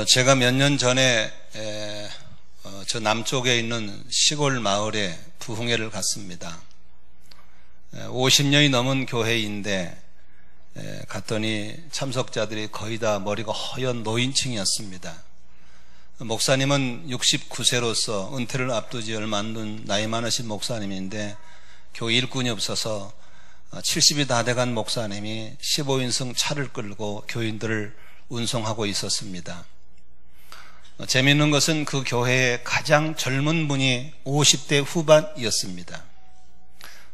제가 몇 년 전에 저 남쪽에 있는 시골 마을에 부흥회를 갔습니다. 50년이 넘은 교회인데 갔더니 참석자들이 거의 다 머리가 허연 노인층이었습니다. 목사님은 69세로서 은퇴를 앞두지 얼마 안 된 나이 많으신 목사님인데 교회 일꾼이 없어서 70이 다 돼간 목사님이 15인승 차를 끌고 교인들을 운송하고 있었습니다. 재미있는 것은 그 교회의 가장 젊은 분이 50대 후반이었습니다.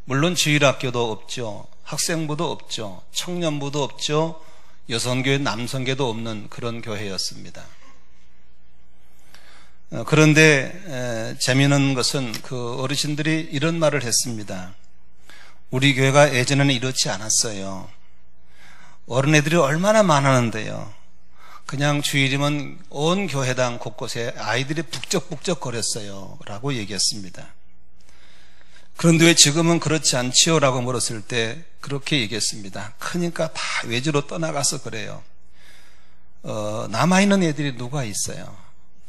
물론 주일학교도 없죠. 학생부도 없죠. 청년부도 없죠. 여성교회, 남성교회도 없는 그런 교회였습니다. 그런데 재미있는 것은 그 어르신들이 이런 말을 했습니다. 우리 교회가 예전에는 이렇지 않았어요. 어린애들이 얼마나 많았는데요. 그냥 주일이면 온 교회당 곳곳에 아이들이 북적북적 거렸어요 라고 얘기했습니다. 그런데 왜 지금은 그렇지 않지요? 라고 물었을 때 그렇게 얘기했습니다. 크니까 다 외지로 떠나가서 그래요. 남아있는 애들이 누가 있어요?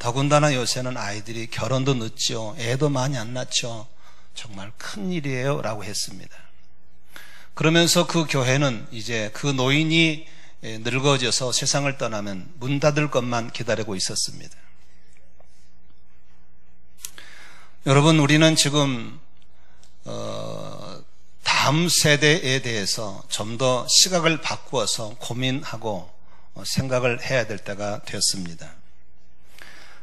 더군다나 요새는 아이들이 결혼도 늦죠. 애도 많이 안 낳죠. 정말 큰일이에요 라고 했습니다. 그러면서 그 교회는 이제 그 노인이 늙어져서 세상을 떠나면 문 닫을 것만 기다리고 있었습니다. 여러분, 우리는 지금 다음 세대에 대해서 좀 더 시각을 바꾸어서 고민하고 생각을 해야 될 때가 되었습니다.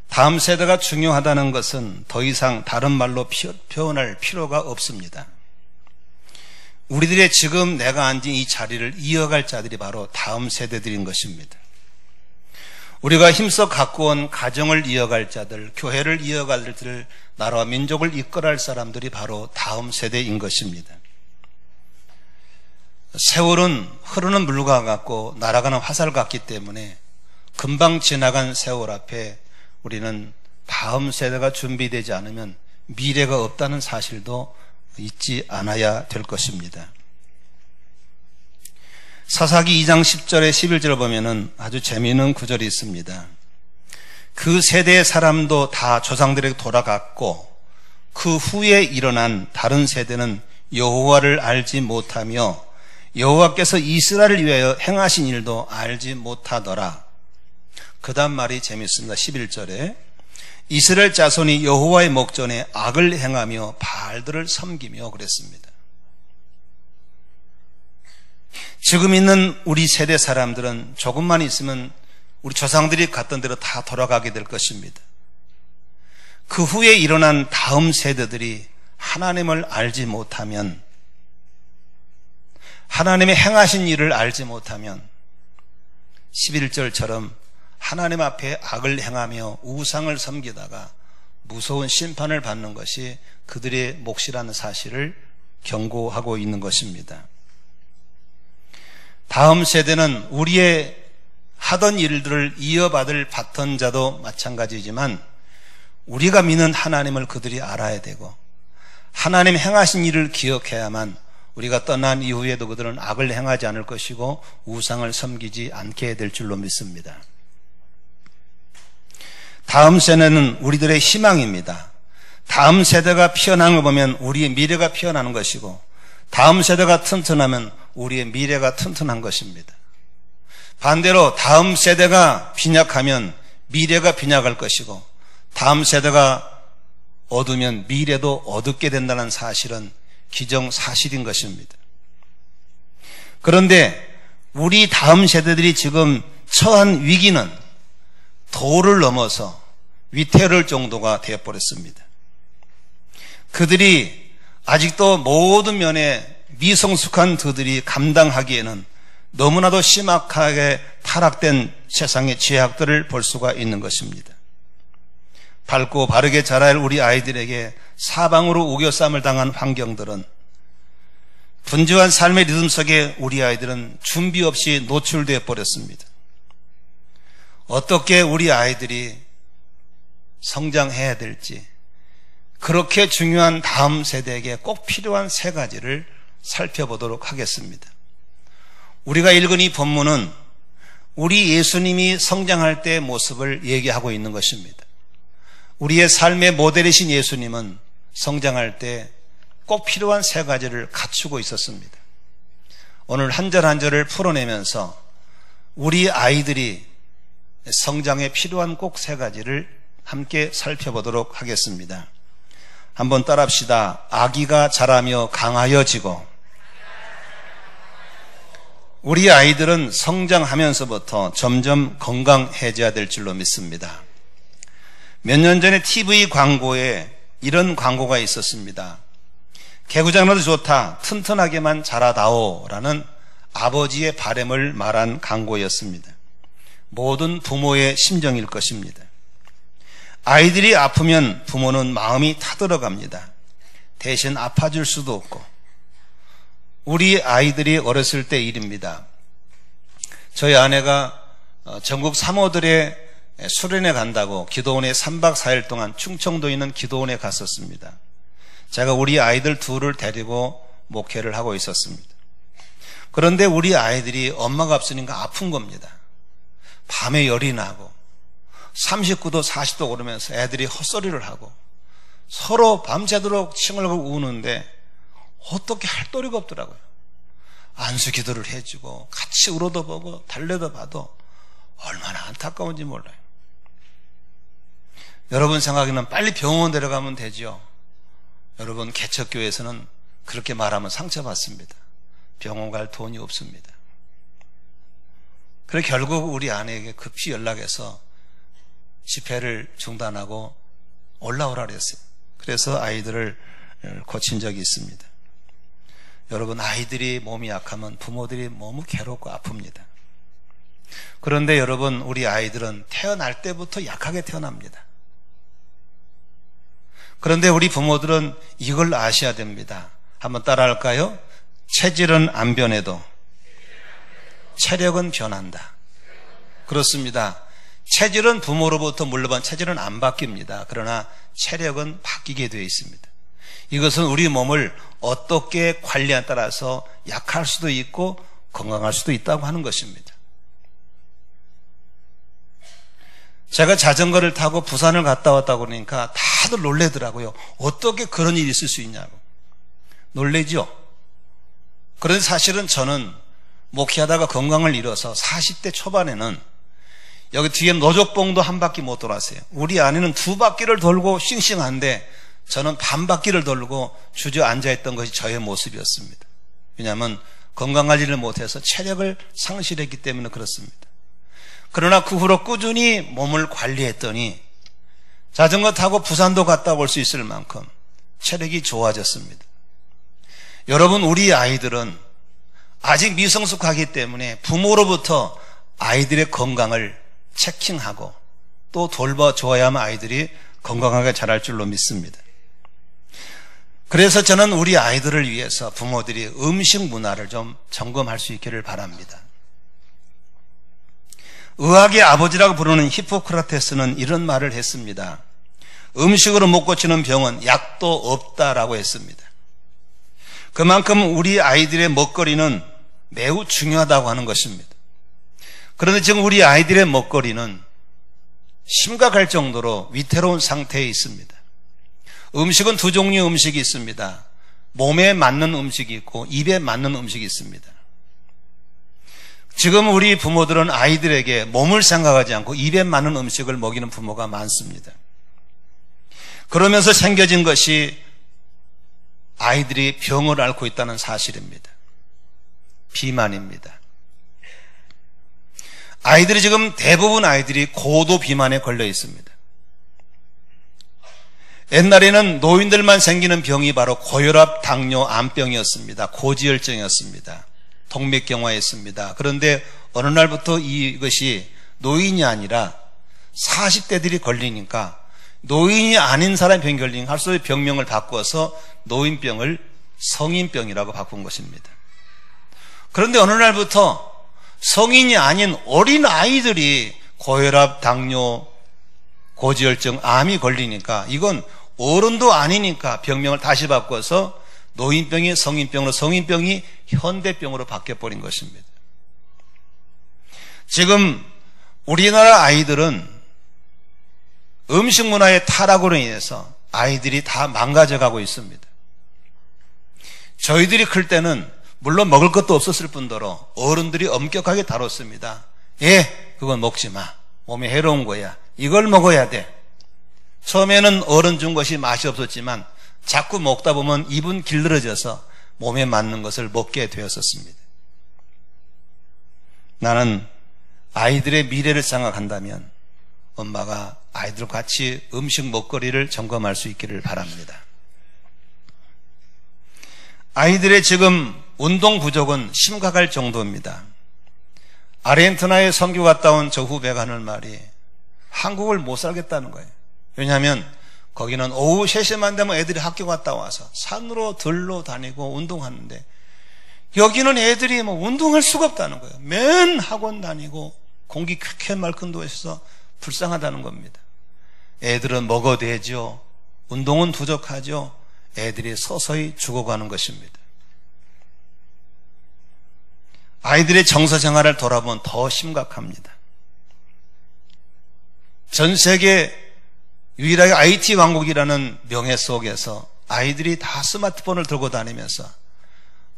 다음 세대가 중요하다는 것은 더 이상 다른 말로 표현할 필요가 없습니다. 우리들의 지금 내가 앉은 이 자리를 이어갈 자들이 바로 다음 세대들인 것입니다. 우리가 힘써 갖고 온 가정을 이어갈 자들, 교회를 이어갈 자들, 나라와 민족을 이끌어갈 사람들이 바로 다음 세대인 것입니다. 세월은 흐르는 물과 같고 날아가는 화살 같기 때문에 금방 지나간 세월 앞에 우리는 다음 세대가 준비되지 않으면 미래가 없다는 사실도 잊지 않아야 될 것입니다. 사사기 2장 10절에 11절을 보면은 아주 재미있는 구절이 있습니다. 그 세대의 사람도 다 조상들에게 돌아갔고 그 후에 일어난 다른 세대는 여호와를 알지 못하며 여호와께서 이스라엘을 위하여 행하신 일도 알지 못하더라. 그 다음 말이 재미있습니다. 11절에 이스라엘 자손이 여호와의 목전에 악을 행하며 바알들을 섬기며 그랬습니다. 지금 있는 우리 세대 사람들은 조금만 있으면 우리 조상들이 갔던 대로 다 돌아가게 될 것입니다. 그 후에 일어난 다음 세대들이 하나님을 알지 못하면, 하나님의 행하신 일을 알지 못하면 11절처럼 하나님 앞에 악을 행하며 우상을 섬기다가 무서운 심판을 받는 것이 그들의 몫이라는 사실을 경고하고 있는 것입니다. 다음 세대는 우리의 하던 일들을 이어받을 바턴자도 마찬가지지만 우리가 믿는 하나님을 그들이 알아야 되고 하나님 행하신 일을 기억해야만 우리가 떠난 이후에도 그들은 악을 행하지 않을 것이고 우상을 섬기지 않게 될 줄로 믿습니다. 다음 세대는 우리들의 희망입니다. 다음 세대가 피어나는 걸 보면 우리의 미래가 피어나는 것이고 다음 세대가 튼튼하면 우리의 미래가 튼튼한 것입니다. 반대로 다음 세대가 빈약하면 미래가 빈약할 것이고 다음 세대가 어두면 미래도 어둡게 된다는 사실은 기정사실인 것입니다. 그런데 우리 다음 세대들이 지금 처한 위기는 도를 넘어서 위태로울 정도가 되어버렸습니다. 그들이 아직도 모든 면에 미성숙한 그들이 감당하기에는 너무나도 심각하게 타락된 세상의 죄악들을 볼 수가 있는 것입니다. 밝고 바르게 자랄 우리 아이들에게 사방으로 우겨쌈을 당한 환경들은 분주한 삶의 리듬 속에 우리 아이들은 준비 없이 노출되어 버렸습니다. 어떻게 우리 아이들이 성장해야 될지, 그렇게 중요한 다음 세대에게 꼭 필요한 세 가지를 살펴보도록 하겠습니다. 우리가 읽은 이 본문은 우리 예수님이 성장할 때의 모습을 얘기하고 있는 것입니다. 우리의 삶의 모델이신 예수님은 성장할 때 꼭 필요한 세 가지를 갖추고 있었습니다. 오늘 한 절 한 절을 풀어내면서 우리 아이들이 성장에 필요한 꼭 세 가지를 함께 살펴보도록 하겠습니다. 한번 따라합시다. 아기가 자라며 강하여지고. 우리 아이들은 성장하면서부터 점점 건강해져야 될 줄로 믿습니다. 몇 년 전에 TV 광고에 이런 광고가 있었습니다. 개구장나도 좋다, 튼튼하게만 자라다오 라는 아버지의 바람을 말한 광고였습니다. 모든 부모의 심정일 것입니다. 아이들이 아프면 부모는 마음이 타들어갑니다. 대신 아파줄 수도 없고. 우리 아이들이 어렸을 때 일입니다. 저희 아내가 전국 사모들의 수련회 간다고 기도원에 3박 4일 동안 충청도에 있는 기도원에 갔었습니다. 제가 우리 아이들 둘을 데리고 목회를 하고 있었습니다. 그런데 우리 아이들이 엄마가 없으니까 아픈 겁니다. 밤에 열이 나고 39도 40도 오르면서 애들이 헛소리를 하고 서로 밤새도록 칭얼거리고 우는데 어떻게 할 도리가 없더라고요. 안수 기도를 해주고 같이 울어도 보고 달래도 봐도 얼마나 안타까운지 몰라요. 여러분 생각에는 빨리 병원 데려가면 되죠. 여러분 개척교회에서는 그렇게 말하면 상처받습니다. 병원 갈 돈이 없습니다. 그래서 결국 우리 아내에게 급히 연락해서 집회를 중단하고 올라오라 그랬어요. 그래서 아이들을 고친 적이 있습니다. 여러분 아이들이 몸이 약하면 부모들이 너무 괴롭고 아픕니다. 그런데 여러분 우리 아이들은 태어날 때부터 약하게 태어납니다. 그런데 우리 부모들은 이걸 아셔야 됩니다. 한번 따라할까요? 체질은 안 변해도 체력은 변한다. 그렇습니다. 체질은 부모로부터 물려받은 체질은 안 바뀝니다. 그러나 체력은 바뀌게 되어 있습니다. 이것은 우리 몸을 어떻게 관리에 따라서 약할 수도 있고 건강할 수도 있다고 하는 것입니다. 제가 자전거를 타고 부산을 갔다 왔다고 그러니까 다들 놀래더라고요. 어떻게 그런 일이 있을 수 있냐고. 놀래죠? 그런데 사실은 저는 목회하다가 건강을 잃어서 40대 초반에는 여기 뒤에 노족봉도 한 바퀴 못 돌았어요. 우리 아내는 2바퀴를 돌고 싱싱한데 저는 반 바퀴를 돌고 주저앉아있던 것이 저의 모습이었습니다. 왜냐하면 건강관리를 못해서 체력을 상실했기 때문에 그렇습니다. 그러나 그 후로 꾸준히 몸을 관리했더니 자전거 타고 부산도 갔다 올 수 있을 만큼 체력이 좋아졌습니다. 여러분 우리 아이들은 아직 미성숙하기 때문에 부모로부터 아이들의 건강을 체킹하고 또 돌봐줘야만 아이들이 건강하게 자랄 줄로 믿습니다. 그래서 저는 우리 아이들을 위해서 부모들이 음식 문화를 좀 점검할 수 있기를 바랍니다. 의학의 아버지라고 부르는 히포크라테스는 이런 말을 했습니다. 음식으로 못 고치는 병은 약도 없다라고 했습니다. 그만큼 우리 아이들의 먹거리는 매우 중요하다고 하는 것입니다. 그런데 지금 우리 아이들의 먹거리는 심각할 정도로 위태로운 상태에 있습니다. 음식은 2종류의 음식이 있습니다. 몸에 맞는 음식이 있고 입에 맞는 음식이 있습니다. 지금 우리 부모들은 아이들에게 몸을 생각하지 않고 입에 맞는 음식을 먹이는 부모가 많습니다. 그러면서 생겨진 것이 아이들이 병을 앓고 있다는 사실입니다. 비만입니다. 아이들이 지금 대부분 아이들이 고도 비만에 걸려 있습니다. 옛날에는 노인들만 생기는 병이 바로 고혈압, 당뇨, 암병이었습니다. 고지혈증이었습니다. 동맥경화였습니다. 그런데 어느 날부터 이것이 노인이 아니라 40대들이 걸리니까 노인이 아닌 사람이 병이 걸리니까 할수록 병명을 바꿔서 노인병을 성인병이라고 바꾼 것입니다. 그런데 어느 날부터 성인이 아닌 어린 아이들이 고혈압, 당뇨, 고지혈증, 암이 걸리니까 이건 어른도 아니니까 병명을 다시 바꿔서 노인병이 성인병으로 성인병이 현대병으로 바뀌어버린 것입니다. 지금 우리나라 아이들은 음식 문화의 타락으로 인해서 아이들이 다 망가져가고 있습니다. 저희들이 클 때는 물론 먹을 것도 없었을 뿐더러 어른들이 엄격하게 다뤘습니다. 예, 그건 먹지 마. 몸에 해로운 거야. 이걸 먹어야 돼. 처음에는 어른 준 것이 맛이 없었지만 자꾸 먹다 보면 입은 길들어져서 몸에 맞는 것을 먹게 되었었습니다. 나는 아이들의 미래를 생각한다면 엄마가 아이들과 같이 음식 먹거리를 점검할 수 있기를 바랍니다. 아이들의 지금 운동 부족은 심각할 정도입니다. 아르헨티나에 선교 갔다 온 저 후배가 하는 말이 한국을 못 살겠다는 거예요. 왜냐하면 거기는 오후 3시만 되면 애들이 학교 갔다 와서 산으로 들로 다니고 운동하는데 여기는 애들이 운동할 수가 없다는 거예요. 맨 학원 다니고 공기 쾌쾌 맑은 도시에서 불쌍하다는 겁니다. 애들은 먹어대죠. 운동은 부족하죠. 애들이 서서히 죽어가는 것입니다. 아이들의 정서 생활을 돌아보면 더 심각합니다. 전 세계 유일하게 IT 왕국이라는 명예 속에서 아이들이 다 스마트폰을 들고 다니면서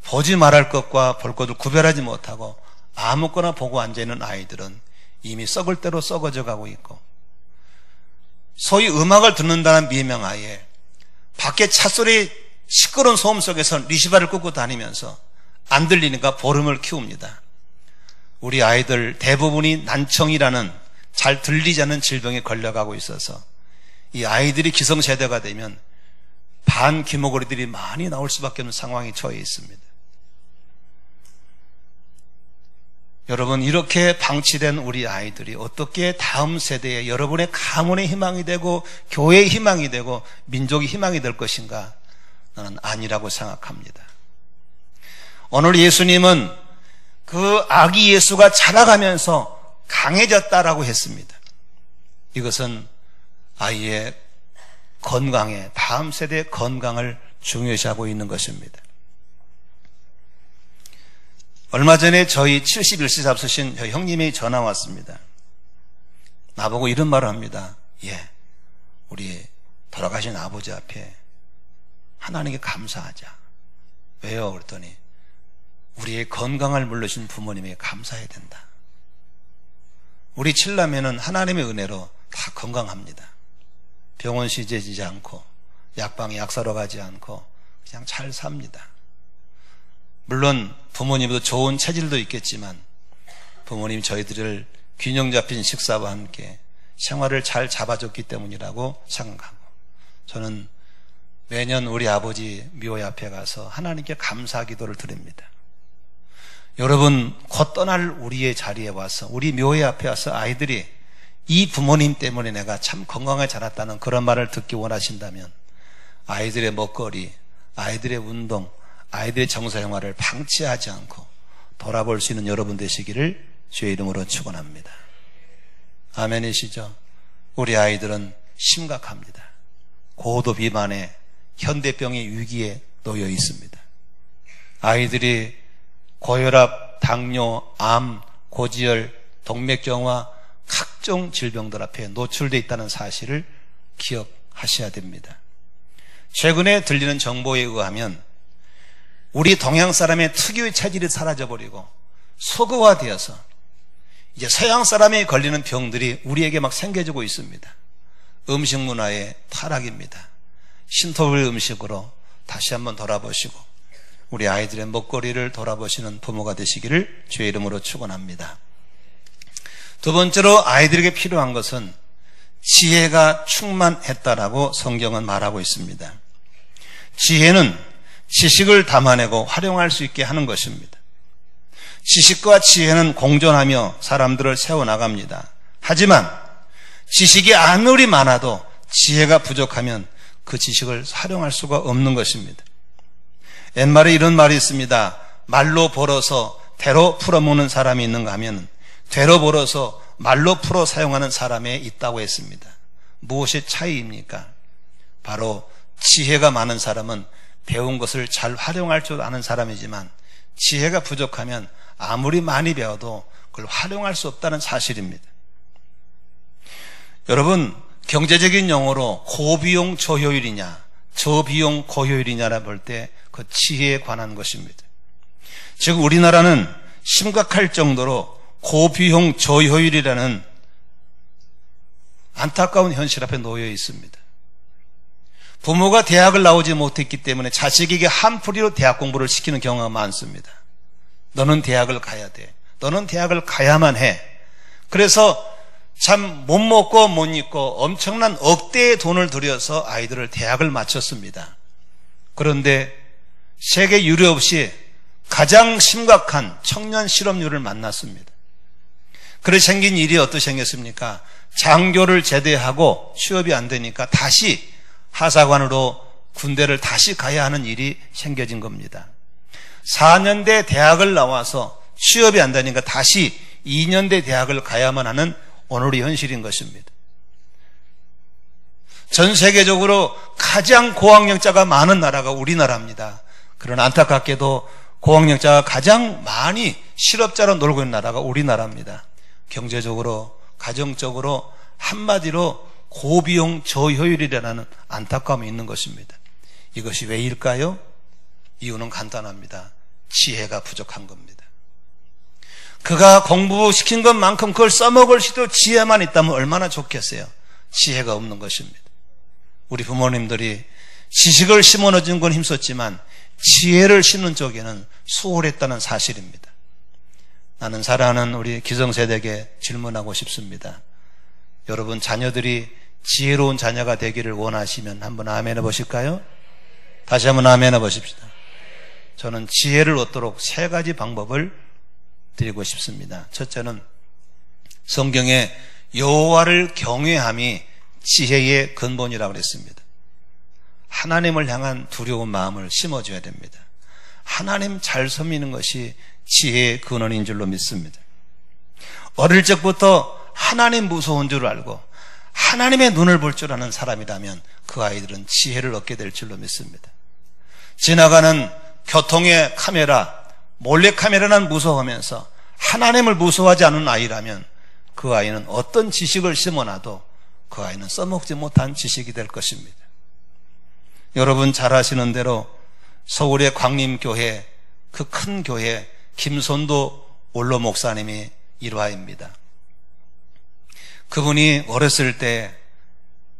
보지 말할 것과 볼 것을 구별하지 못하고 아무거나 보고 앉아있는 아이들은 이미 썩을 대로 썩어져 가고 있고, 소위 음악을 듣는다는 미명하에 밖에 찻소리 시끄러운 소음 속에서 리시바를 끄고 다니면서 안 들리니까 보름을 키웁니다. 우리 아이들 대부분이 난청이라는 잘 들리지 않는 질병에 걸려가고 있어서 이 아이들이 기성세대가 되면 반귀머거리들이 많이 나올 수밖에 없는 상황에 처해 있습니다. 여러분, 이렇게 방치된 우리 아이들이 어떻게 다음 세대에 여러분의 가문의 희망이 되고 교회의 희망이 되고 민족의 희망이 될 것인가? 나는 아니라고 생각합니다. 오늘 예수님은 그 아기 예수가 자라가면서 강해졌다라고 했습니다. 이것은 아이의 건강에, 다음 세대의 건강을 중요시하고 있는 것입니다. 얼마 전에 저희 71세 잡수신 형님이 전화 왔습니다. 나보고 이런 말을 합니다. 예, 우리 돌아가신 아버지 앞에 하나님께 감사하자. 왜요? 그랬더니 우리의 건강을 물르신 부모님에게 감사해야 된다. 우리 칠남매는 하나님의 은혜로 다 건강합니다. 병원 시제지지 않고 약방에 약 사러 가지 않고 그냥 잘 삽니다. 물론 부모님도 좋은 체질도 있겠지만 부모님이 저희들을 균형 잡힌 식사와 함께 생활을 잘 잡아줬기 때문이라고 생각하고, 저는 매년 우리 아버지 묘 앞에 가서 하나님께 감사 기도를 드립니다. 여러분, 곧 떠날 우리의 자리에 와서 우리 묘회 앞에 와서 아이들이 이 부모님 때문에 내가 참 건강하게 자랐다는 그런 말을 듣기 원하신다면 아이들의 먹거리, 아이들의 운동, 아이들의 정서생활을 방치하지 않고 돌아볼 수 있는 여러분 되시기를 주의 이름으로 축원합니다. 아멘이시죠? 우리 아이들은 심각합니다. 고도 비만의 현대병의 위기에 놓여 있습니다. 아이들이 고혈압, 당뇨, 암, 고지혈, 동맥경화 각종 질병들 앞에 노출되어 있다는 사실을 기억하셔야 됩니다. 최근에 들리는 정보에 의하면 우리 동양 사람의 특유의 체질이 사라져버리고 소거화되어서 이제 서양 사람이 걸리는 병들이 우리에게 막 생겨지고 있습니다. 음식 문화의 타락입니다. 신토불 음식으로 다시 한번 돌아보시고 우리 아이들의 먹거리를 돌아보시는 부모가 되시기를 주의 이름으로 축원합니다. 두 번째로 아이들에게 필요한 것은 지혜가 충만했다라고 성경은 말하고 있습니다. 지혜는 지식을 담아내고 활용할 수 있게 하는 것입니다. 지식과 지혜는 공존하며 사람들을 세워나갑니다. 하지만 지식이 아무리 많아도 지혜가 부족하면 그 지식을 활용할 수가 없는 것입니다. 옛말에 이런 말이 있습니다. 말로 벌어서 대로 풀어먹는 사람이 있는가 하면 되로 벌어서 말로 풀어 사용하는 사람에 있다고 했습니다. 무엇의 차이입니까? 바로 지혜가 많은 사람은 배운 것을 잘 활용할 줄 아는 사람이지만 지혜가 부족하면 아무리 많이 배워도 그걸 활용할 수 없다는 사실입니다. 여러분, 경제적인 용어로 고비용 저효율이냐 저비용 고효율이냐라 볼 때 그 지혜에 관한 것입니다. 즉 우리나라는 심각할 정도로 고비용 저효율이라는 안타까운 현실 앞에 놓여 있습니다. 부모가 대학을 나오지 못했기 때문에 자식에게 한풀이로 대학 공부를 시키는 경우가 많습니다. 너는 대학을 가야 돼. 너는 대학을 가야만 해. 그래서 참 못 먹고 못 입고 엄청난 억대의 돈을 들여서 아이들을 대학을 마쳤습니다. 그런데 세계 유례 없이 가장 심각한 청년 실업률을 만났습니다. 그래서 생긴 일이 어떻게 생겼습니까? 장교를 제대하고 취업이 안 되니까 다시 하사관으로 군대를 다시 가야 하는 일이 생겨진 겁니다. 4년대 대학을 나와서 취업이 안 되니까 다시 2년대 대학을 가야만 하는 오늘의 현실인 것입니다. 전 세계적으로 가장 고학력자가 많은 나라가 우리나라입니다. 그러나 안타깝게도 고학력자가 가장 많이 실업자로 놀고 있는 나라가 우리나라입니다. 경제적으로, 가정적으로 한마디로 고비용 저효율이라는 안타까움이 있는 것입니다. 이것이 왜일까요? 이유는 간단합니다. 지혜가 부족한 겁니다. 그가 공부시킨 것만큼 그걸 써먹을 수도 지혜만 있다면 얼마나 좋겠어요. 지혜가 없는 것입니다. 우리 부모님들이 지식을 심어넣은 건 힘썼지만 지혜를 심는 쪽에는 수월했다는 사실입니다. 나는 사랑하는 우리 기성세대에게 질문하고 싶습니다. 여러분 자녀들이 지혜로운 자녀가 되기를 원하시면 한번 아멘 해보실까요? 다시 한번 아멘 해보십시다. 저는 지혜를 얻도록 3가지 방법을 드리고 싶습니다. 첫째는 성경에 여호와를 경외함이 지혜의 근본이라고 그랬습니다. 하나님을 향한 두려운 마음을 심어줘야 됩니다. 하나님 잘 섬기는 것이 지혜의 근원인 줄로 믿습니다. 어릴 적부터 하나님 무서운 줄 알고 하나님의 눈을 볼 줄 아는 사람이라면 그 아이들은 지혜를 얻게 될 줄로 믿습니다. 지나가는 교통의 카메라, 몰래카메라는 무서워하면서 하나님을 무서워하지 않은 아이라면 그 아이는 어떤 지식을 심어놔도 그 아이는 써먹지 못한 지식이 될 것입니다. 여러분 잘 아시는 대로 서울의 광림교회, 그 큰 교회 김선도 원로 목사님이 일화입니다. 그분이 어렸을 때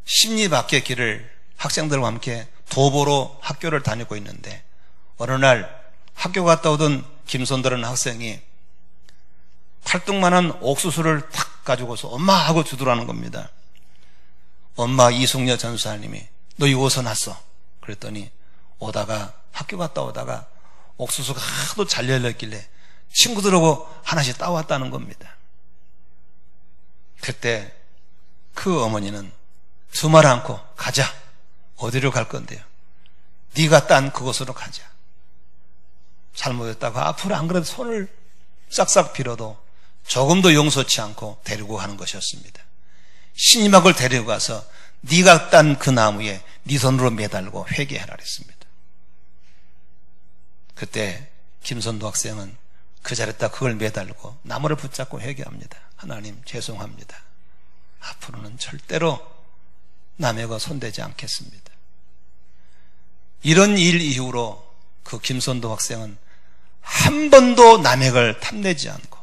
십리 밖의 길을 학생들과 함께 도보로 학교를 다니고 있는데 어느 날 학교 갔다 오던 김선도라는 학생이 팔뚝만한 옥수수를 탁 가지고서 엄마 하고 주더라는 겁니다. 엄마 이숙녀 전사님이 너 이거 어디서 났어? 그랬더니 학교 갔다 오다가 옥수수가 하도 잘 열렸길래 친구들하고 하나씩 따왔다는 겁니다. 그때 그 어머니는 두말 않고 가자. 어디로 갈 건데요? 네가 딴 그곳으로 가자. 잘못했다고 앞으로 안 그래도 손을 싹싹 빌어도 조금도 용서치 않고 데리고 가는 것이었습니다. 신임학을 데리고 가서 네가 딴 그 나무에 네 손으로 매달고 회개하라 그랬습니다. 그때 김선도 학생은 그 자리에다 그걸 매달고 나무를 붙잡고 회개합니다. 하나님 죄송합니다. 앞으로는 절대로 남에게 손대지 않겠습니다. 이런 일 이후로 그 김선도 학생은 한 번도 남의 걸 탐내지 않고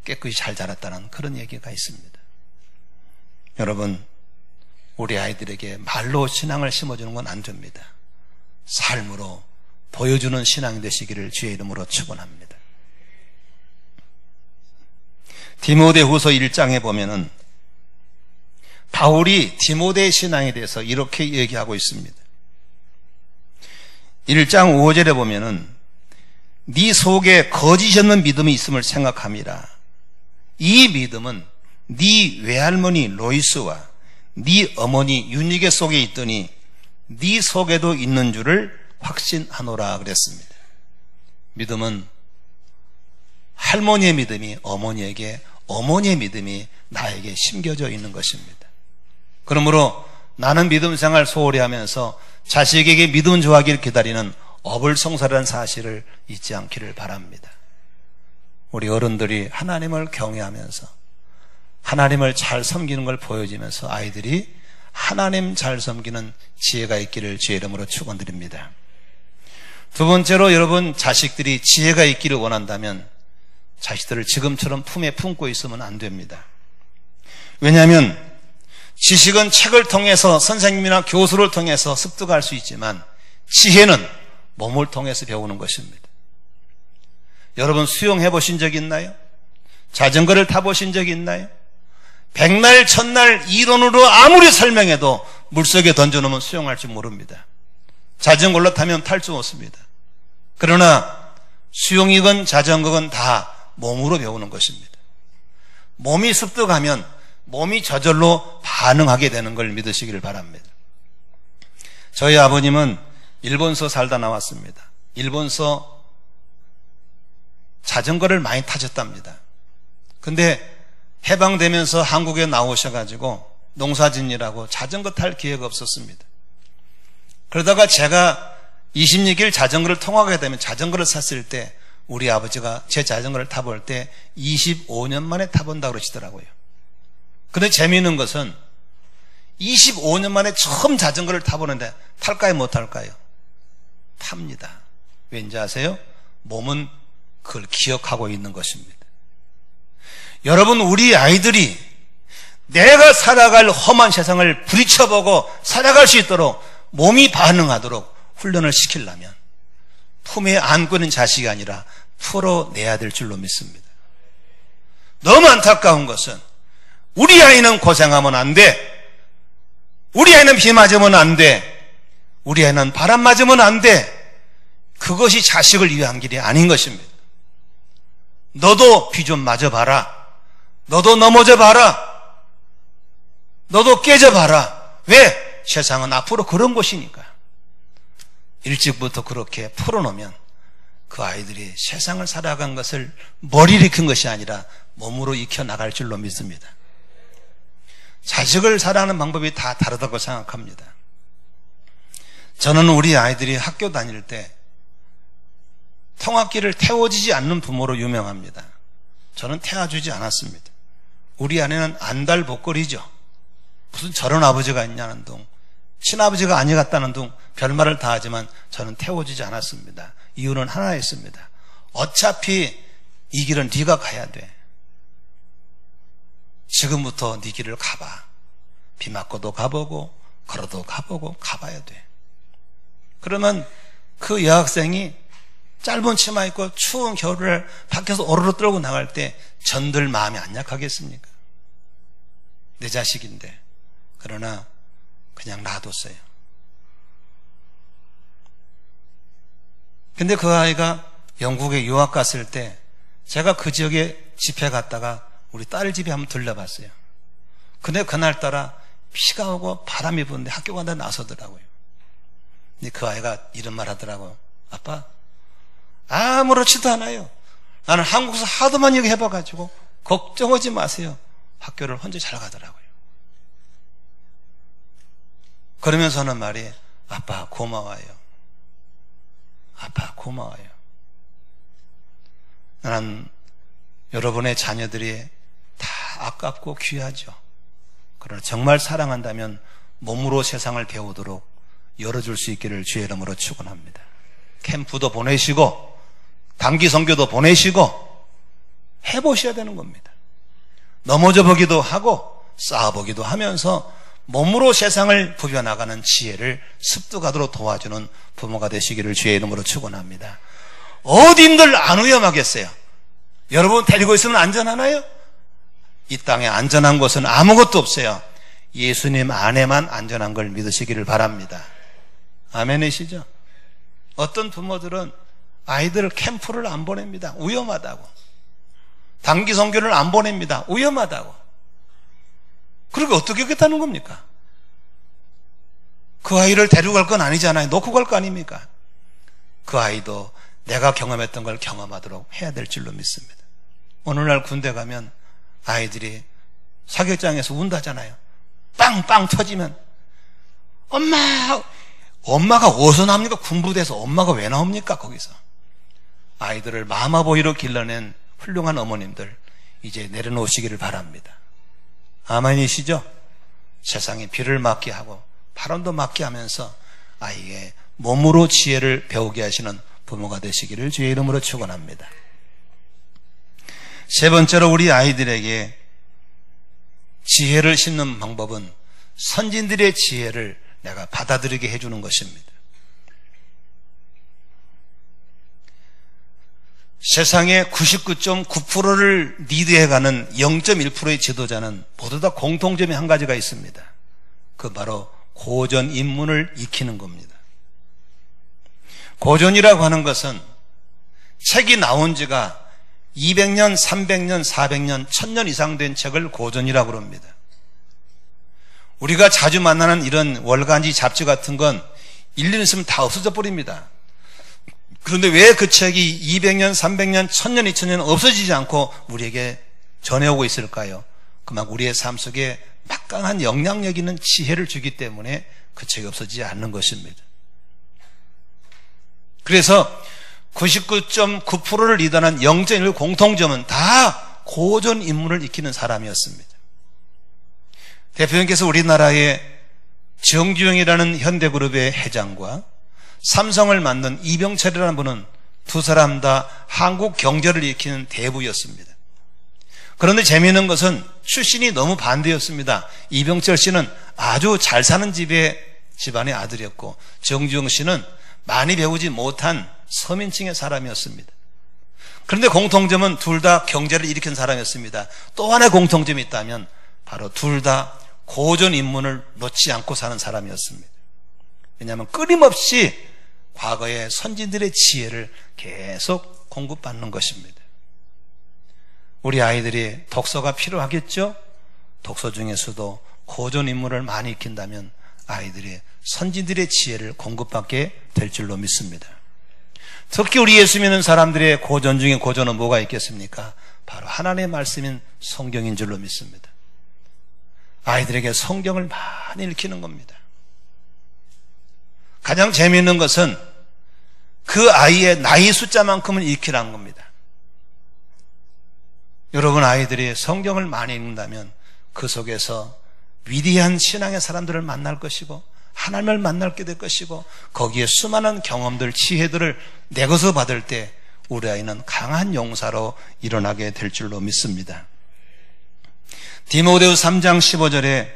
깨끗이 잘 자랐다는 그런 얘기가 있습니다. 여러분, 우리 아이들에게 말로 신앙을 심어주는 건 안 됩니다. 삶으로 보여주는 신앙이 되시기를 주의 이름으로 축원합니다. 디모데후서 1장에 보면은 바울이 디모데의 신앙에 대해서 이렇게 얘기하고 있습니다. 1장 5절에 보면은 네 속에 거짓 없는 믿음이 있음을 생각함이라. 이 믿음은 네 외할머니 로이스와 네 어머니 유니게 속에 있더니 네 속에도 있는 줄을 확신하노라 그랬습니다. 믿음은 할머니의 믿음이 어머니에게, 어머니의 믿음이 나에게 심겨져 있는 것입니다. 그러므로 나는 믿음 생활 소홀히 하면서 자식에게 믿음 조하기를 기다리는 어불성설이라는 사실을 잊지 않기를 바랍니다. 우리 어른들이 하나님을 경외하면서 하나님을 잘 섬기는 걸 보여주면서 아이들이 하나님 잘 섬기는 지혜가 있기를 주의 이름으로 축원드립니다. 두 번째로 여러분 자식들이 지혜가 있기를 원한다면 자식들을 지금처럼 품에 품고 있으면 안 됩니다. 왜냐하면 지식은 책을 통해서 선생님이나 교수를 통해서 습득할 수 있지만 지혜는 몸을 통해서 배우는 것입니다. 여러분 수영해 보신 적 있나요? 자전거를 타보신 적 있나요? 백날 첫날 이론으로 아무리 설명해도 물속에 던져놓으면 수영할 줄 모릅니다. 자전거로 타면 탈 수 없습니다. 그러나 수영이건 자전거건 다 몸으로 배우는 것입니다. 몸이 습득하면 몸이 저절로 반응하게 되는 걸 믿으시기를 바랍니다. 저희 아버님은 일본서 살다 나왔습니다. 일본서 자전거를 많이 타셨답니다. 근데 해방되면서 한국에 나오셔가지고 농사짓느라고 자전거 탈 기회가 없었습니다. 그러다가 제가 26일 자전거를 통하게 되면 자전거를 샀을 때 우리 아버지가 제 자전거를 타볼 때 25년 만에 타본다고 그러시더라고요. 근데 재미있는 것은 25년 만에 처음 자전거를 타보는데 탈까요 못 탈까요? 탑니다. 왠지 아세요? 몸은 그걸 기억하고 있는 것입니다. 여러분 우리 아이들이 내가 살아갈 험한 세상을 부딪혀보고 살아갈 수 있도록 몸이 반응하도록 훈련을 시키려면 품에 안고 있는 자식이 아니라 풀어내야 될 줄로 믿습니다. 너무 안타까운 것은 우리 아이는 고생하면 안 돼. 우리 아이는 비 맞으면 안 돼. 우리 아이는 바람 맞으면 안 돼. 그것이 자식을 위한 길이 아닌 것입니다. 너도 비 좀 맞아봐라. 너도 넘어져봐라. 너도 깨져봐라. 왜? 세상은 앞으로 그런 곳이니까. 일찍부터 그렇게 풀어놓으면 그 아이들이 세상을 살아간 것을 머리를 익힌 것이 아니라 몸으로 익혀나갈 줄로 믿습니다. 자식을 사랑하는 방법이 다 다르다고 생각합니다. 저는 우리 아이들이 학교 다닐 때 통학길을 태워주지 않는 부모로 유명합니다. 저는 태워주지 않았습니다. 우리 아내는 안달복걸이죠. 무슨 저런 아버지가 있냐는 둥, 친아버지가 아니 같다는 둥 별말을 다 하지만 저는 태워주지 않았습니다. 이유는 하나였습니다. 어차피 이 길은 네가 가야 돼. 지금부터 네 길을 가봐. 비 맞고도 가보고 걸어도 가보고 가봐야 돼. 그러면 그 여학생이 짧은 치마 입고 추운 겨울을 밖에서 오르르 떨고 나갈 때 전들 마음이 안 약하겠습니까? 내 자식인데. 그러나 그냥 놔뒀어요. 근데 그 아이가 영국에 유학 갔을 때 제가 그 지역에 집회 갔다가 우리 딸 집에 한번 들려봤어요. 근데 그날따라 비가 오고 바람이 부는데 학교 가다 나서더라고요. 근데 그 아이가 이런 말 하더라고요. 아빠, 아무렇지도 않아요. 나는 한국에서 하도 많이 해봐가지고 걱정하지 마세요. 학교를 혼자 잘 가더라고요. 그러면서 하는 말이 아빠 고마워요. 아빠 고마워요. 나는 여러분의 자녀들이 다 아깝고 귀하죠. 그러나 정말 사랑한다면 몸으로 세상을 배우도록 열어줄 수 있기를 주의 이름으로 축원합니다. 캠프도 보내시고 단기 선교도 보내시고 해보셔야 되는 겁니다. 넘어져 보기도 하고 쌓아보기도 하면서 몸으로 세상을 부벼나가는 지혜를 습득하도록 도와주는 부모가 되시기를 주의 이름으로 축원합니다. 어딘들 안 위험하겠어요? 여러분 데리고 있으면 안전하나요? 이 땅에 안전한 곳은 아무것도 없어요. 예수님 안에만 안전한 걸 믿으시기를 바랍니다. 아멘이시죠? 어떤 부모들은 아이들 캠프를 안 보냅니다. 위험하다고. 단기 선교를 안 보냅니다. 위험하다고. 그렇게 어떻게 하겠다는 겁니까? 그 아이를 데려갈 건 아니잖아요. 놓고 갈 거 아닙니까? 그 아이도 내가 경험했던 걸 경험하도록 해야 될 줄로 믿습니다. 오늘날 군대 가면 아이들이 사격장에서 운다잖아요. 빵빵 터지면 엄마가 어디서 나옵니까? 군부대에서 엄마가 왜 나옵니까? 거기서 아이들을 마마보이로 길러낸 훌륭한 어머님들 이제 내려놓으시기를 바랍니다. 아멘이시죠? 세상에 비를 맞게 하고 바람도 맞게 하면서 아이의 몸으로 지혜를 배우게 하시는 부모가 되시기를 주의 이름으로 축원합니다. 세 번째로 우리 아이들에게 지혜를 심는 방법은 선진들의 지혜를 내가 받아들이게 해주는 것입니다. 세상의 99.9%를 리드해가는 0.1%의 지도자는 모두 다 공통점이 한 가지가 있습니다. 그 바로 고전 인문을 익히는 겁니다. 고전이라고 하는 것은 책이 나온 지가 200년, 300년, 400년, 1000년 이상 된 책을 고전이라고 합니다. 우리가 자주 만나는 이런 월간지, 잡지 같은 건 1년 있으면 다 없어져 버립니다. 그런데 왜 그 책이 200년, 300년, 1000년, 2000년 없어지지 않고 우리에게 전해오고 있을까요? 그만큼 우리의 삶 속에 막강한 영향력 있는 지혜를 주기 때문에 그 책이 없어지지 않는 것입니다. 그래서 99.9%를 리더하는 0.1 공통점은 다 고전 인문을 익히는 사람이었습니다. 대표님께서 우리나라의 정주영이라는 현대그룹의 회장과 삼성을 만든 이병철이라는 분은 두 사람 다 한국 경제를 익히는 대부였습니다. 그런데 재미있는 것은 출신이 너무 반대였습니다. 이병철 씨는 아주 잘 사는 집안의 아들이었고 정주영 씨는 많이 배우지 못한 서민층의 사람이었습니다. 그런데 공통점은 둘 다 경제를 일으킨 사람이었습니다. 또 하나의 공통점이 있다면 바로 둘 다 고전 인문을 놓지 않고 사는 사람이었습니다. 왜냐하면 끊임없이 과거의 선진들의 지혜를 계속 공급받는 것입니다. 우리 아이들이 독서가 필요하겠죠? 독서 중에서도 고전 인문을 많이 익힌다면 아이들이 선진들의 지혜를 공급받게 될 줄로 믿습니다. 특히 우리 예수 믿는 사람들의 고전 중에 고전은 뭐가 있겠습니까? 바로 하나님의 말씀인 성경인 줄로 믿습니다. 아이들에게 성경을 많이 읽히는 겁니다. 가장 재미있는 것은 그 아이의 나이 숫자만큼은 읽히라는 겁니다. 여러분 아이들이 성경을 많이 읽는다면 그 속에서 위대한 신앙의 사람들을 만날 것이고 하나님을 만나게 될 것이고 거기에 수많은 경험들, 지혜들을 내 것으로 받을 때 우리 아이는 강한 용사로 일어나게 될 줄로 믿습니다. 디모데후서 3장 15절에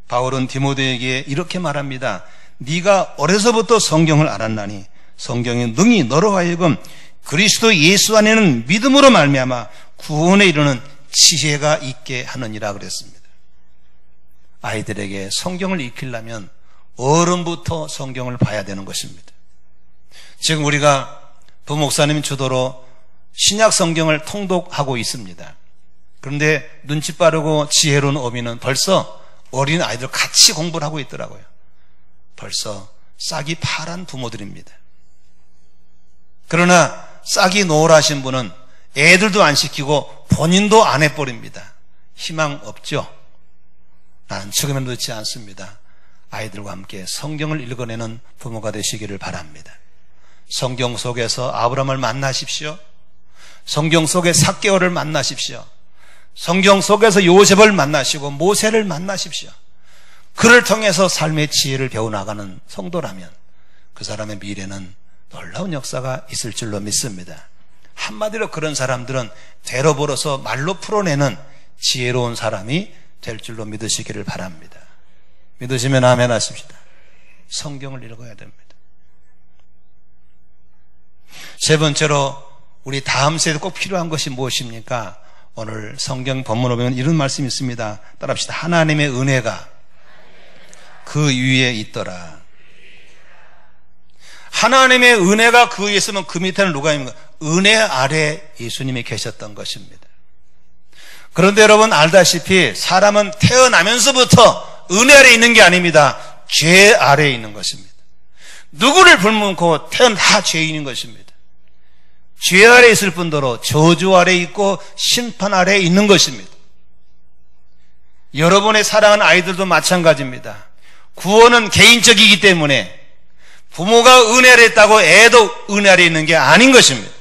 바울은 디모데에게 이렇게 말합니다. 네가 어려서부터 성경을 알았나니 성경이 능히 너로 하여금 그리스도 예수 안에는 믿음으로 말미암아 구원에 이르는 지혜가 있게 하느니라 그랬습니다. 아이들에게 성경을 익히려면 어른부터 성경을 봐야 되는 것입니다. 지금 우리가 부목사님 주도로 신약 성경을 통독하고 있습니다. 그런데 눈치 빠르고 지혜로운 어미는 벌써 어린 아이들 같이 공부를 하고 있더라고요. 벌써 싹이 파란 부모들입니다. 그러나 싹이 노랗신 분은 애들도 안 시키고 본인도 안 해버립니다. 희망 없죠? 나는 죽으면 늦지 않습니다. 아이들과 함께 성경을 읽어내는 부모가 되시기를 바랍니다. 성경 속에서 아브라함을 만나십시오. 성경 속에 삭개오를 만나십시오. 성경 속에서 요셉을 만나시고 모세를 만나십시오. 그를 통해서 삶의 지혜를 배워나가는 성도라면 그 사람의 미래는 놀라운 역사가 있을 줄로 믿습니다. 한마디로 그런 사람들은 되로 벌어서 말로 풀어내는 지혜로운 사람이 될 줄로 믿으시기를 바랍니다. 믿으시면 아멘 하십시다. 성경을 읽어야 됩니다. 세 번째로 우리 다음 세대 꼭 필요한 것이 무엇입니까? 오늘 성경 본문을 보면 이런 말씀이 있습니다. 따라합시다. 하나님의 은혜가 그 위에 있더라. 하나님의 은혜가 그 위에 있으면 그 밑에는 누가 있는가? 은혜 아래 예수님이 계셨던 것입니다. 그런데 여러분 알다시피 사람은 태어나면서부터 은혜 아래 있는 게 아닙니다. 죄 아래에 있는 것입니다. 누구를 불문고 태어나 다 죄인인 것입니다. 죄 아래 있을 뿐더러 저주 아래 있고 심판 아래 있는 것입니다. 여러분의 사랑하는 아이들도 마찬가지입니다. 구원은 개인적이기 때문에 부모가 은혜 아래 있다고 애도 은혜 아래 있는 게 아닌 것입니다.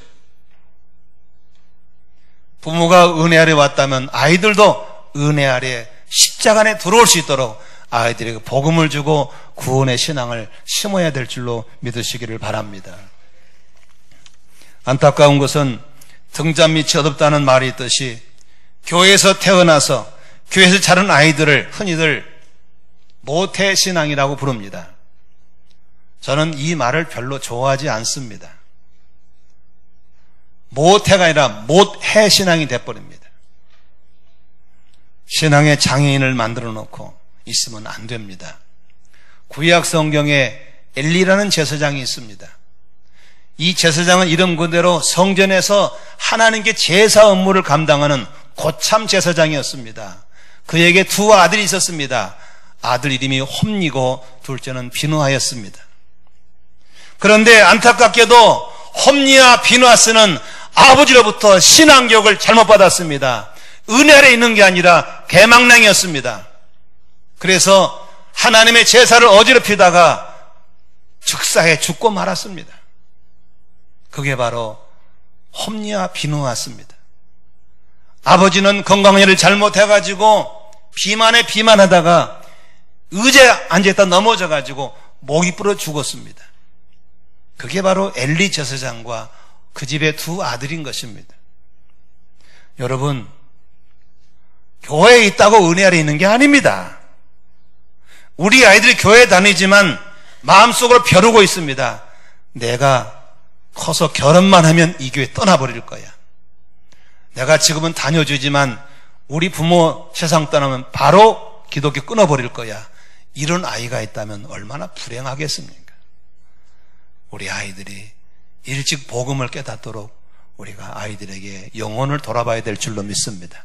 부모가 은혜 아래 왔다면 아이들도 은혜 아래 십자가 안에 들어올 수 있도록 아이들에게 복음을 주고 구원의 신앙을 심어야 될 줄로 믿으시기를 바랍니다. 안타까운 것은 등잔 밑이 어둡다는 말이 있듯이 교회에서 태어나서 교회에서 자란 아이들을 흔히들 모태신앙이라고 부릅니다. 저는 이 말을 별로 좋아하지 않습니다. 모태가 아니라 못해신앙이 돼버립니다. 신앙의 장애인을 만들어 놓고 있으면 안 됩니다. 구약 성경에 엘리라는 제사장이 있습니다. 이 제사장은 이름 그대로 성전에서 하나님께 제사 업무를 감당하는 고참 제사장이었습니다. 그에게 두 아들이 있었습니다. 아들 이름이 홈니고 둘째는 비누하였습니다. 그런데 안타깝게도 홈니와 비누하스는 아버지로부터 신앙교육을 잘못 받았습니다. 은혜 아래 있는 게 아니라 개망랑이었습니다. 그래서 하나님의 제사를 어지럽히다가 즉사해 죽고 말았습니다. 그게 바로 홈니와 비누하스입니다. 아버지는 건강한 일을 잘못해가지고 비만에 비만하다가 의자에 앉아있다 넘어져가지고 목이 부러 죽었습니다. 그게 바로 엘리 제사장과 그 집의 두 아들인 것입니다. 여러분, 교회에 있다고 은혜 아래 있는 게 아닙니다. 우리 아이들이 교회에 다니지만 마음속으로 벼르고 있습니다. 내가 커서 결혼만 하면 이 교회 떠나버릴 거야. 내가 지금은 다녀주지만 우리 부모 세상 떠나면 바로 기독교 끊어버릴 거야. 이런 아이가 있다면 얼마나 불행하겠습니까? 우리 아이들이 일찍 복음을 깨닫도록 우리가 아이들에게 영혼을 돌아봐야 될 줄로 믿습니다.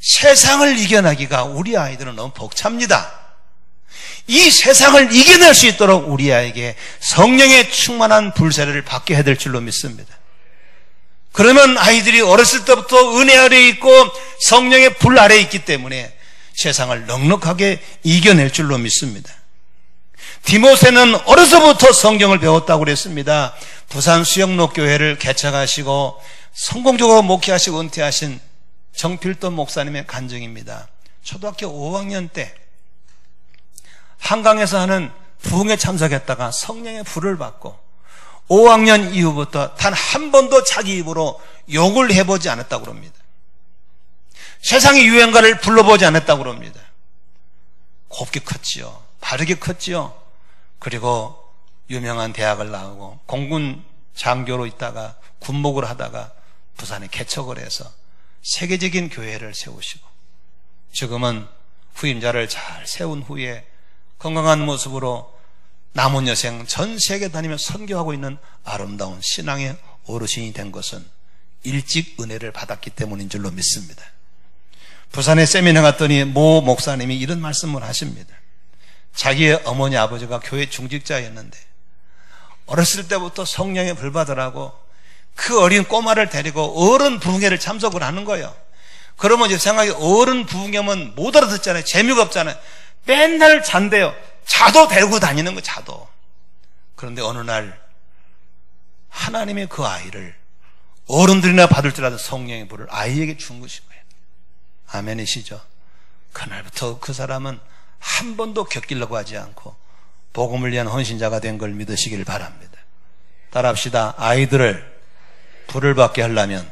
세상을 이겨나기가 우리 아이들은 너무 벅찹니다. 이 세상을 이겨낼 수 있도록 우리 아이에게 성령의 충만한 불세례를 받게 해야 될 줄로 믿습니다. 그러면 아이들이 어렸을 때부터 은혜 아래에 있고 성령의 불 아래에 있기 때문에 세상을 넉넉하게 이겨낼 줄로 믿습니다. 디모세는 어려서부터 성경을 배웠다고 그랬습니다. 부산 수영록교회를 개척하시고 성공적으로 목회하시고 은퇴하신 정필돈 목사님의 간증입니다. 초등학교 5학년 때 한강에서 하는 부흥에 참석했다가 성령의 불을 받고 5학년 이후부터 단 한 번도 자기 입으로 욕을 해보지 않았다고 합니다. 세상의 유행가를 불러보지 않았다고 합니다. 곱게 컸지요. 바르게 컸지요. 그리고 유명한 대학을 나오고 공군 장교로 있다가 군목을 하다가 부산에 개척을 해서 세계적인 교회를 세우시고 지금은 후임자를 잘 세운 후에 건강한 모습으로 남은 여생 전 세계 다니며 선교하고 있는 아름다운 신앙의 어르신이 된 것은 일찍 은혜를 받았기 때문인 줄로 믿습니다. 부산에 세미나 갔더니 모 목사님이 이런 말씀을 하십니다. 자기의 어머니 아버지가 교회 중직자였는데 어렸을 때부터 성령의 불받으라고 그 어린 꼬마를 데리고 어른 부흥회를 참석을 하는 거예요. 그러면 이제 생각이 어른 부흥회면 못 알아듣잖아요. 재미가 없잖아요. 맨날 잔대요. 자도 데리고 다니는 거 자도. 그런데 어느 날 하나님의 그 아이를 어른들이나 받을 줄 알았던 성령의 불을 아이에게 준 것인 거예요. 아멘이시죠? 그날부터 그 사람은 한 번도 곁길려고 하지 않고 복음을 위한 헌신자가 된 걸 믿으시길 바랍니다. 따라합시다. 아이들을 불을 받게 하려면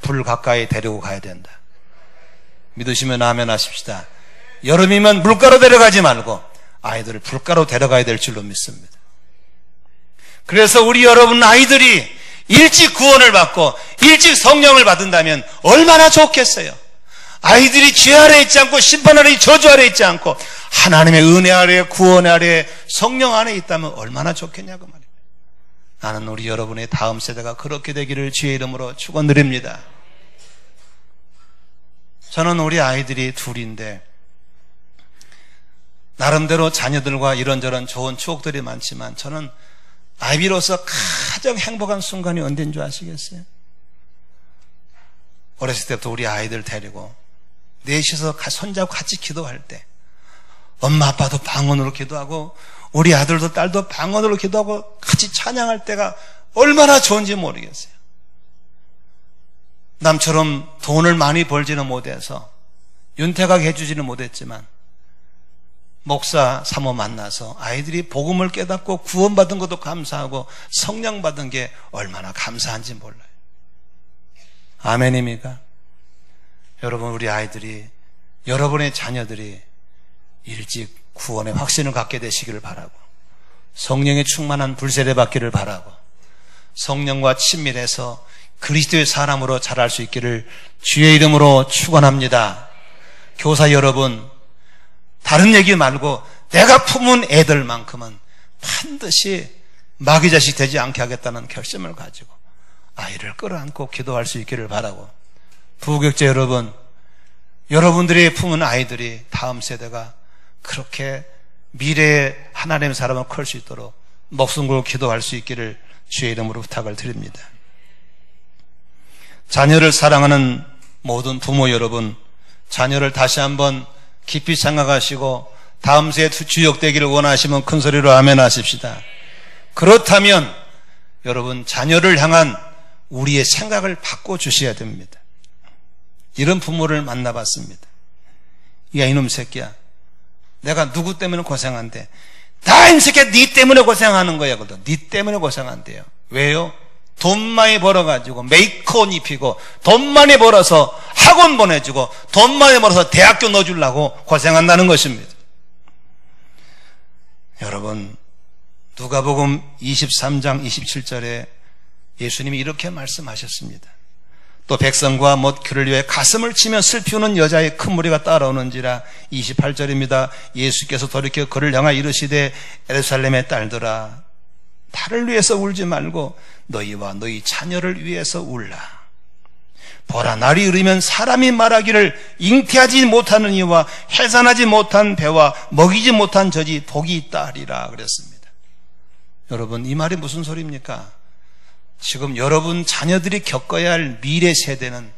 불 가까이 데리고 가야 된다. 믿으시면 아멘 하십시다. 여름이면 물가로 데려가지 말고 아이들을 불가로 데려가야 될 줄로 믿습니다. 그래서 우리 여러분 아이들이 일찍 구원을 받고 일찍 성령을 받는다면 얼마나 좋겠어요. 아이들이 죄 아래 있지 않고 심판 아래 저주 아래 있지 않고 하나님의 은혜 아래 구원 아래 성령 안에 있다면 얼마나 좋겠냐고 말입니다. 나는 우리 여러분의 다음 세대가 그렇게 되기를 주의 이름으로 축원드립니다. 저는 우리 아이들이 둘인데 나름대로 자녀들과 이런저런 좋은 추억들이 많지만 저는 아이비로서 가장 행복한 순간이 언제인 줄 아시겠어요? 어렸을 때부터 우리 아이들 데리고 넷이서 손잡고 같이 기도할 때 엄마 아빠도 방언으로 기도하고 우리 아들도 딸도 방언으로 기도하고 같이 찬양할 때가 얼마나 좋은지 모르겠어요. 남처럼 돈을 많이 벌지는 못해서 윤택하게 해주지는 못했지만 목사 사모 만나서 아이들이 복음을 깨닫고 구원받은 것도 감사하고 성령 받은 게 얼마나 감사한지 몰라요. 아멘입니까? 여러분, 우리 아이들이, 여러분의 자녀들이 일찍 구원의 확신을 갖게 되시기를 바라고, 성령의 충만한 불세례 받기를 바라고, 성령과 친밀해서 그리스도의 사람으로 자랄 수 있기를 주의 이름으로 축원합니다. 교사 여러분, 다른 얘기 말고 내가 품은 애들만큼은 반드시 마귀 자식 되지 않게 하겠다는 결심을 가지고 아이를 끌어안고 기도할 수 있기를 바라고, 부교육자 여러분, 여러분들이 품은 아이들이 다음 세대가 그렇게 미래의 하나님의 사람을 클 수 있도록 목숨 걸고 기도할 수 있기를 주의 이름으로 부탁을 드립니다. 자녀를 사랑하는 모든 부모 여러분, 자녀를 다시 한번 깊이 생각하시고 다음 세에 주역되기를 원하시면 큰 소리로 아멘 하십시다. 그렇다면 여러분, 자녀를 향한 우리의 생각을 바꿔주셔야 됩니다. 이런 부모를 만나봤습니다. 야, 이놈 새끼야, 내가 누구 때문에 고생한대? 다 이 새끼야, 니 때문에 고생하는 거야. 니 때문에 고생한대요. 왜요? 돈 많이 벌어가지고 메이크업 입히고, 돈 많이 벌어서 학원 보내주고, 돈 많이 벌어서 대학교 넣어주려고 고생한다는 것입니다. 여러분, 누가복음 23장 27절에 예수님이 이렇게 말씀하셨습니다. 또 백성과 못그를 위해 가슴을 치며 슬피 우는 여자의 큰 무리가 따라오는지라. 28절입니다. 예수께서 돌이켜 그를 향하여 이르시되 예루살렘의 딸들아, 나를 위해서 울지 말고 너희와 너희 자녀를 위해서 울라. 보라, 날이 이르면 사람이 말하기를 잉태하지 못하는 이와 해산하지 못한 배와 먹이지 못한 젖이 복이 있다 하리라 그랬습니다. 여러분, 이 말이 무슨 소리입니까? 지금 여러분 자녀들이 겪어야 할 미래 세대는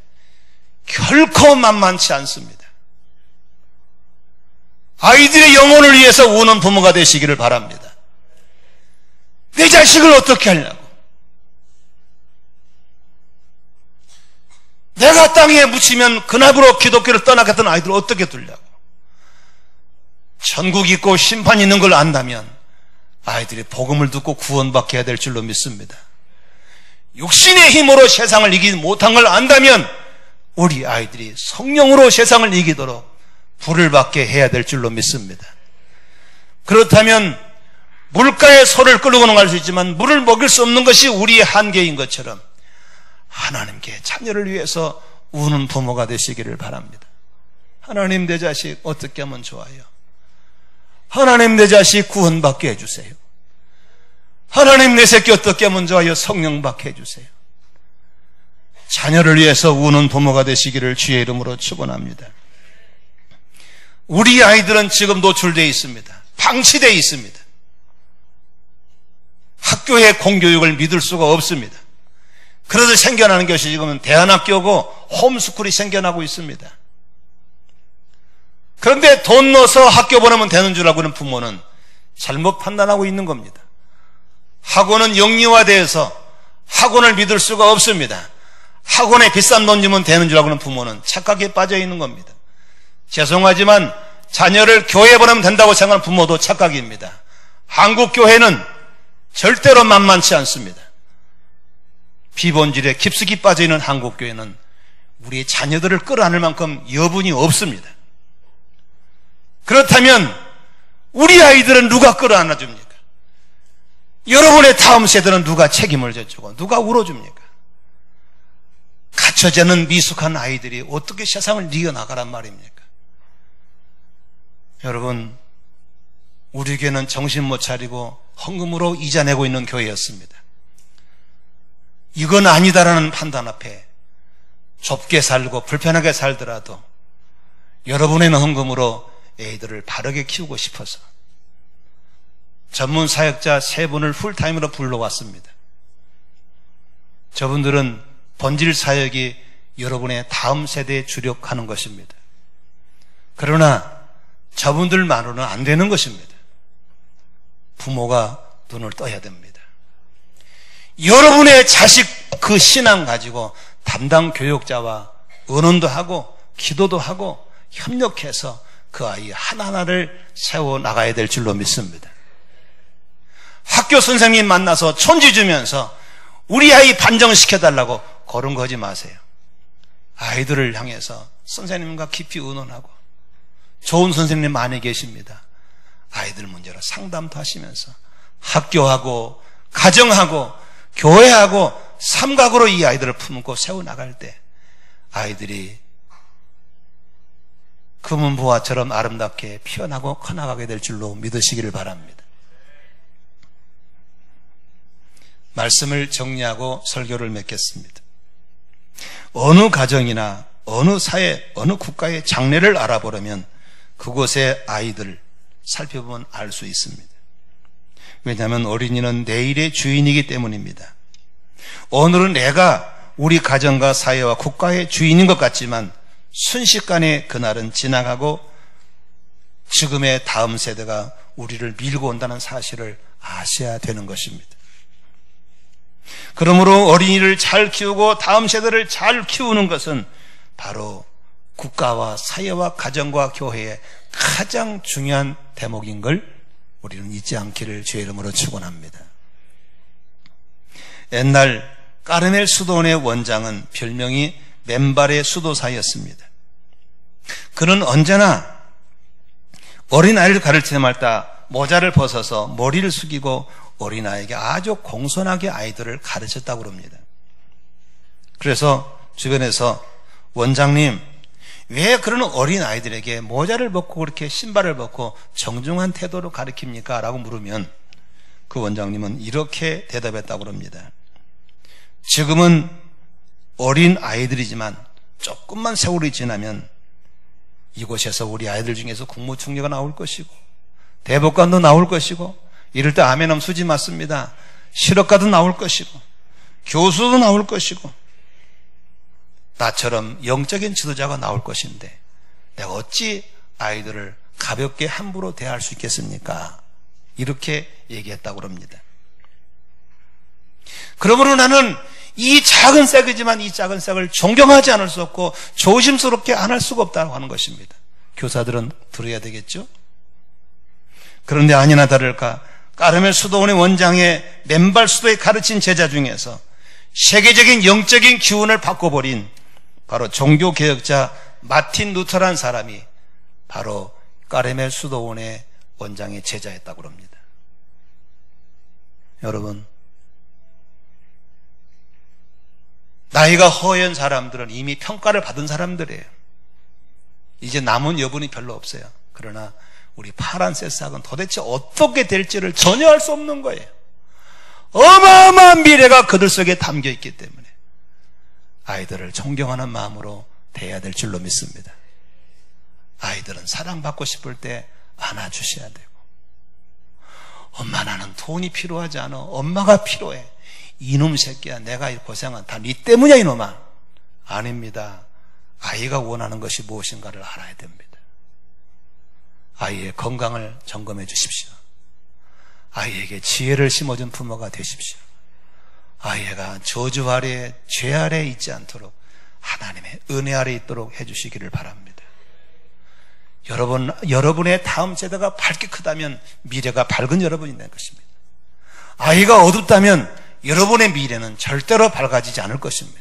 결코 만만치 않습니다. 아이들의 영혼을 위해서 우는 부모가 되시기를 바랍니다. 내 자식을 어떻게 하려고? 내가 땅에 묻히면 그날부로 기독교를 떠나겠다는 아이들을 어떻게 두려고? 천국이 있고 심판이 있는 걸 안다면 아이들이 복음을 듣고 구원받게 해야 될 줄로 믿습니다. 육신의 힘으로 세상을 이기지 못한 걸 안다면 우리 아이들이 성령으로 세상을 이기도록 불을 받게 해야 될 줄로 믿습니다. 그렇다면 물가에 소를 끌고 갈 수 있지만 물을 먹일 수 없는 것이 우리의 한계인 것처럼 하나님께 자녀를 위해서 우는 부모가 되시기를 바랍니다. 하나님, 내 자식 어떻게 하면 좋아요? 하나님, 내 자식 구원받게 해주세요. 하나님, 내 새끼 어떻게 하면 좋아요? 성령 받게 해주세요. 자녀를 위해서 우는 부모가 되시기를 주의 이름으로 축원합니다. 우리 아이들은 지금 노출되어 있습니다. 방치되어 있습니다. 학교의 공교육을 믿을 수가 없습니다. 그래서 생겨나는 것이 지금은 대안학교고 홈스쿨이 생겨나고 있습니다. 그런데 돈 넣어서 학교 보내면 되는 줄 알고 있는 부모는 잘못 판단하고 있는 겁니다. 학원은 영리화되어서 학원을 믿을 수가 없습니다. 학원에 비싼 돈 주면 되는 줄 알고 있는 부모는 착각에 빠져 있는 겁니다. 죄송하지만 자녀를 교회에 보내면 된다고 생각하는 부모도 착각입니다. 한국 교회는 절대로 만만치 않습니다. 비본질에 깊숙이 빠져있는 한국 교회는 우리의 자녀들을 끌어안을 만큼 여분이 없습니다. 그렇다면 우리 아이들은 누가 끌어안아줍니까? 여러분의 다음 세대는 누가 책임을 져주고 누가 울어줍니까? 갖춰지 않은 미숙한 아이들이 어떻게 세상을 이겨나가란 말입니까? 여러분, 우리 교회는 정신 못 차리고 헌금으로 이자 내고 있는 교회였습니다. 이건 아니다라는 판단 앞에 좁게 살고 불편하게 살더라도 여러분의 헌금으로 애들을 바르게 키우고 싶어서 전문 사역자 3분을 풀타임으로 불러왔습니다. 저분들은 본질 사역이 여러분의 다음 세대에 주력하는 것입니다. 그러나 저분들만으로는 안 되는 것입니다. 부모가 눈을 떠야 됩니다. 여러분의 자식 그 신앙 가지고 담당 교육자와 의논도 하고 기도도 하고 협력해서 그 아이 하나하나를 세워나가야 될 줄로 믿습니다. 학교 선생님 만나서 촌지 주면서 우리 아이 반정시켜달라고 그런 거 하지 마세요. 아이들을 향해서 선생님과 깊이 의논하고, 좋은 선생님 많이 계십니다. 아이들 문제로 상담도 하시면서 학교하고 가정하고 교회하고 삼각으로 이 아이들을 품고 세워나갈 때 아이들이 금은보화처럼 아름답게 피어나고 커나가게 될 줄로 믿으시기를 바랍니다. 말씀을 정리하고 설교를 맺겠습니다. 어느 가정이나 어느 사회, 어느 국가의 장래를 알아보려면 그곳의 아이들을 살펴보면 알 수 있습니다. 왜냐하면 어린이는 내일의 주인이기 때문입니다. 오늘은 내가 우리 가정과 사회와 국가의 주인인 것 같지만 순식간에 그날은 지나가고 지금의 다음 세대가 우리를 밀고 온다는 사실을 아셔야 되는 것입니다. 그러므로 어린이를 잘 키우고 다음 세대를 잘 키우는 것은 바로 국가와 사회와 가정과 교회의 가장 중요한 대목인 걸 우리는 잊지 않기를 주의 이름으로 축원합니다. 옛날 까르멜 수도원의 원장은 별명이 맨발의 수도사였습니다. 그는 언제나 어린아이를 가르치는 말다 모자를 벗어서 머리를 숙이고 어린아이에게 아주 공손하게 아이들을 가르쳤다고 합니다. 그래서 주변에서 원장님, 왜 그런 어린아이들에게 모자를 벗고 그렇게 신발을 벗고 정중한 태도로 가르칩니까? 라고 물으면 그 원장님은 이렇게 대답했다고 합니다. 지금은 어린 아이들이지만 조금만 세월이 지나면 이곳에서 우리 아이들 중에서 국무총리가 나올 것이고 대법관도 나올 것이고, 이럴 때 아멘하면 수지 맞습니다. 실업가도 나올 것이고 교수도 나올 것이고 나처럼 영적인 지도자가 나올 것인데 내가 어찌 아이들을 가볍게 함부로 대할 수 있겠습니까? 이렇게 얘기했다고 합니다. 그러므로 나는 이 작은 싹이지만 이 작은 싹을 존경하지 않을 수 없고 조심스럽게 안 할 수가 없다고 하는 것입니다. 교사들은 들어야 되겠죠? 그런데 아니나 다를까 까르멜 수도원의 원장의 맨발 수도에 가르친 제자 중에서 세계적인 영적인 기운을 바꿔버린 바로 종교개혁자 마틴 루터라는 사람이 바로 까르멜 수도원의 원장의 제자였다고 합니다. 여러분, 나이가 허연 사람들은 이미 평가를 받은 사람들이에요. 이제 남은 여분이 별로 없어요. 그러나 우리 파란 새싹은 도대체 어떻게 될지를 전혀 알 수 없는 거예요. 어마어마한 미래가 그들 속에 담겨 있기 때문에 아이들을 존경하는 마음으로 대해야 될 줄로 믿습니다. 아이들은 사랑받고 싶을 때 안아주셔야 되고, 엄마 나는 돈이 필요하지 않아. 엄마가 필요해. 이놈 새끼야, 내가 이 고생한 다 네 때문이야 이놈아. 아닙니다. 아이가 원하는 것이 무엇인가를 알아야 됩니다. 아이의 건강을 점검해 주십시오. 아이에게 지혜를 심어준 부모가 되십시오. 아이가 저주 아래, 죄 아래 있지 않도록 하나님의 은혜 아래 있도록 해주시기를 바랍니다. 여러분의 다음 세대가 밝게 크다면 미래가 밝은 여러분이 될 것입니다. 아이가 어둡다면 여러분의 미래는 절대로 밝아지지 않을 것입니다.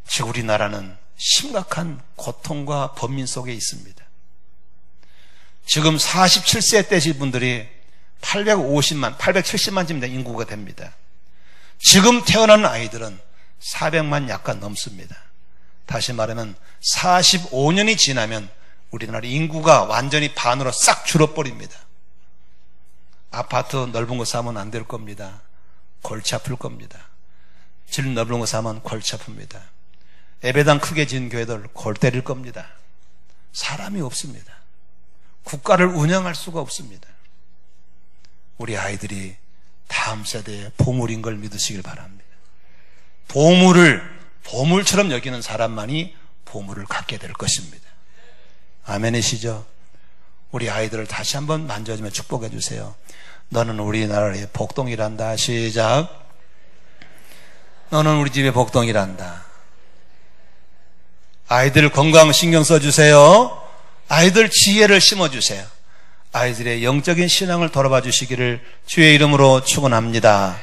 지금 우리나라는 심각한 고통과 번민 속에 있습니다. 지금 47세 되신 분들이 870만쯤 인구가 됩니다. 지금 태어나는 아이들은 400만 약간 넘습니다. 다시 말하면 45년이 지나면 우리나라 인구가 완전히 반으로 싹 줄어버립니다. 아파트 넓은 거 사면 안 될 겁니다. 골치 아플 겁니다. 집 넓은 거 사면 골치 아픕니다. 예배당 크게 지은 교회들 골 때릴 겁니다. 사람이 없습니다. 국가를 운영할 수가 없습니다. 우리 아이들이 다음 세대의 보물인 걸 믿으시길 바랍니다. 보물을 보물처럼 여기는 사람만이 보물을 갖게 될 것입니다. 아멘이시죠? 우리 아이들을 다시 한번 만져주며 축복해 주세요. 너는 우리나라의 복동이란다. 시작. 너는 우리 집의 복덩이란다. 아이들 건강 신경 써주세요. 아이들 지혜를 심어주세요. 아이들의 영적인 신앙을 돌아봐 주시기를 주의 이름으로 축원합니다.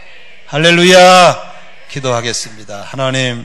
할렐루야. 기도하겠습니다. 하나님,